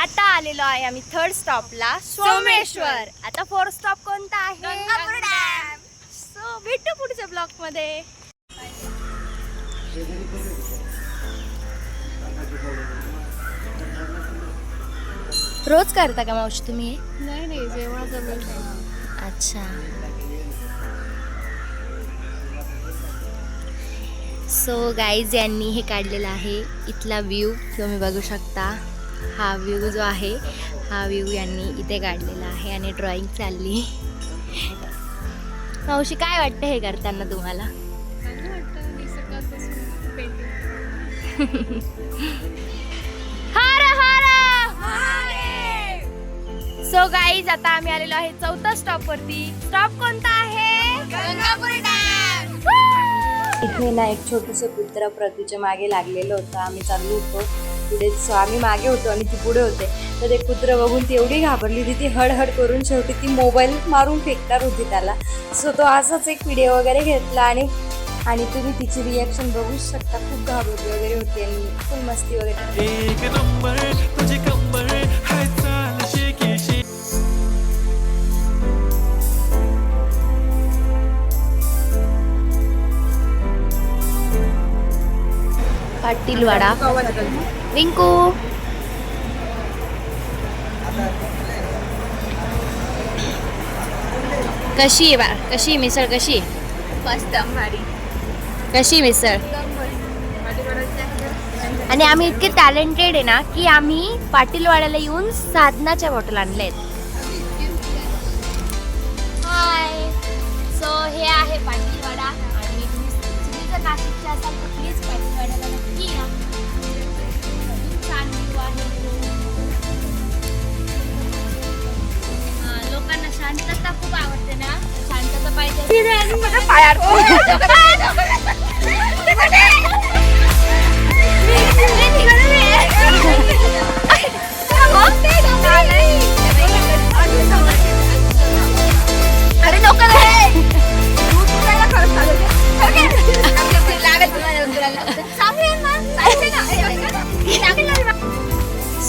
आता आलेलो आहे आम्ही थर्ड स्टॉपला सोमेश्वर. आता फोर्थ स्टॉप कोणता आहे? गंगापूर डॅम. सो भेटू पुढच्या ब्लॉक मध्ये. रोज करता का मावशी तुम्ही? नाही जेव्हा जमेल. अच्छा. सो गाईज यांनी हे काढलेलं आहे इथला व्ह्यू तुम्ही बघू शकता. हा व्ह्यू जो आहे हा व्ह्यू यांनी इथे काढलेला आहे आणि ड्रॉइंग चालली. मावशी काय वाटतं हे करताना तुम्हाला? हर हर सो गाईज आता आम्ही आलेलो आहे चौथा स्टॉप वरती. स्टॉप कोणता आहे? गंगापूर डॅम. इथे ना एक छोटंसं कुत्रा पृथ्वीच्या मागे लागलेलं होतं. आम्ही चाललो होतो पुढे, आम्ही मागे होतो आणि ती पुढे होते. तर ते कुत्रं बघून ती एवढी घाबरली होती, ती हडहड करून शेवटी ती मोबाईल मारून फेकणार होती त्याला. सो तो असाच एक व्हिडिओ वगैरे घेतला आणि तुम्ही तिची रिॲक्शन बघू शकता. खूप घाबरली वगैरे होती आणि फुल मस्ती वगैरे. पाटीलवाडा. रिंकू कशी आहे बा? कशी मिसळ? कशी मस्त भारी. कशी मिसळ? आणि आम्ही इतके टॅलेंटेड आहे ना की आम्ही पाटीलवाड्याला येऊन साधनाच्या बॉटल आणल्या आहेत. हाय. सो हे आहे पाटीलवाडा आणि तुम्ही जर नाशिकचे असाल तर प्लीज पाटीलवाड्याला नक्की या. छान व्ह्यू आहे. लोकांना शांतता खूप आवडते ना, शांतता पाहिजे.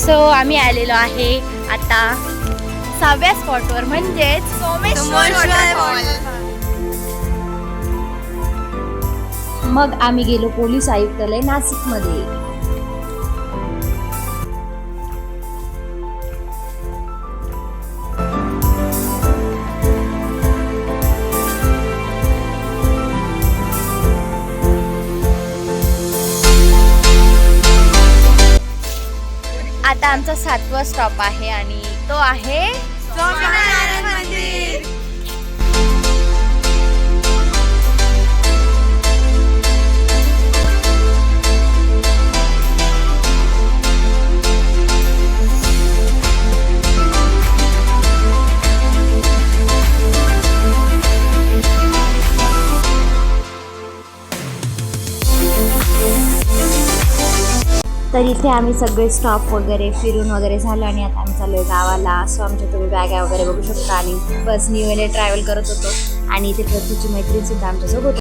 सो आम्ही आलेलो आहे आता 6व्या स्पॉटवर म्हणजेच सोमेश्वर. मग आम्ही गेलो पोलीस आयुक्तालय नाशिकमध्ये. आता आमचा 7वा स्टॉप आहे आणि तो आहे स्वामीनारायण मंदिर. तर इथे आम्ही सगळे स्टॉप वगैरे फिरून वगैरे झालं आणि आता आम्ही चाललोय गावाला. सो आमच्या तुम्ही बॅगा वगैरे बघू शकता आणि बसनी वगैरे ट्रॅव्हल करत होतो आणि इथे पृथ्वीची मैत्रीण सुद्धा आमच्यासोबत.